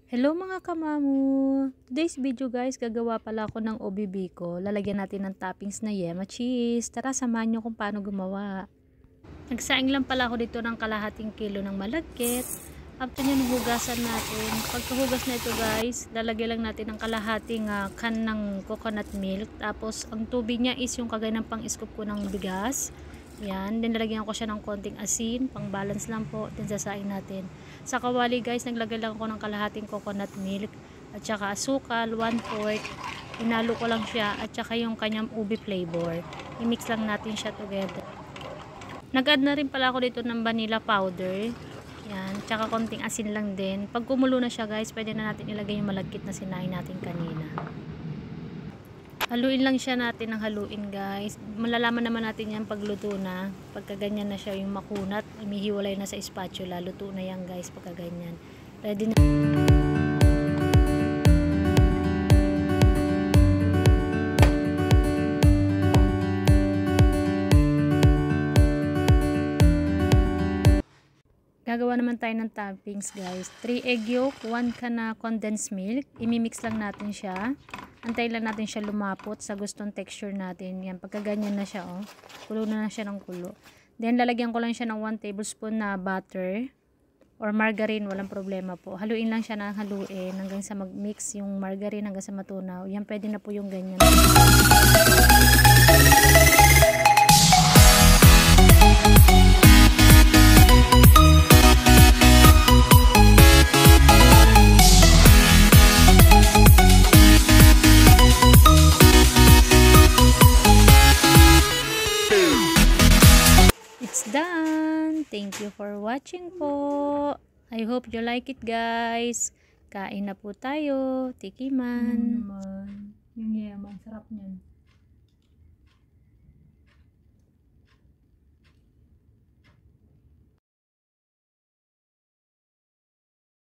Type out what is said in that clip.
Hello mga kamamu! Today's video guys, gagawa pala ako ng OBB ko. Lalagyan natin ng toppings na yema cheese. Tara, samahan nyo kung paano gumawa. Nagsaing lang pala ako dito ng kalahating kilo ng malagkit. After nyo hugasan natin. Pagkahugas na ito guys, lalagyan lang natin ng kalahating can ng coconut milk. Tapos ang tubig niya is yung kagaya ng pang-scoop ko ng bigas. Yan, then lalagyan ko siya ng konting asin, pang balance lang po, then sasaing natin. Sa kawali guys, naglagay lang ako ng kalahating coconut milk at saka asukal, 1/4. Inalo ko lang siya at saka yung kanyang ubi flavor. I-mix lang natin siya together. Nag-add na rin pala ako dito ng vanilla powder. Yan, tsaka konting asin lang din. Pag kumulo na siya guys, pwede na natin ilagay yung malagkit na sinain natin kanina. Haluin lang siya natin ng haluin guys. Malalaman naman natin yan pag luto na. Pagka ganyan na siya yung makunat, umihiwalay na sa spatula. Luto na yan guys pagka ganyan. Ready na. Gagawa naman tayo ng toppings guys. 3 egg yolk, 1 can na condensed milk. Imimix lang natin siya. Antayin lang natin siya lumapot sa gustong texture natin. Yan, pagka ganyan na siya, oh. Kulo na siya ng kulo. Then, lalagyan ko lang siya ng 1 tablespoon na butter or margarine, walang problema po. Haluin lang siya ng haluin hanggang sa mag-mix yung margarine hanggang sa matunaw. Yan, pwede na po yung ganyan. It's done. Thank you for watching po. I hope you like it guys. Kain na po tayo. Tikiman. Yung yaman, sarap niyan.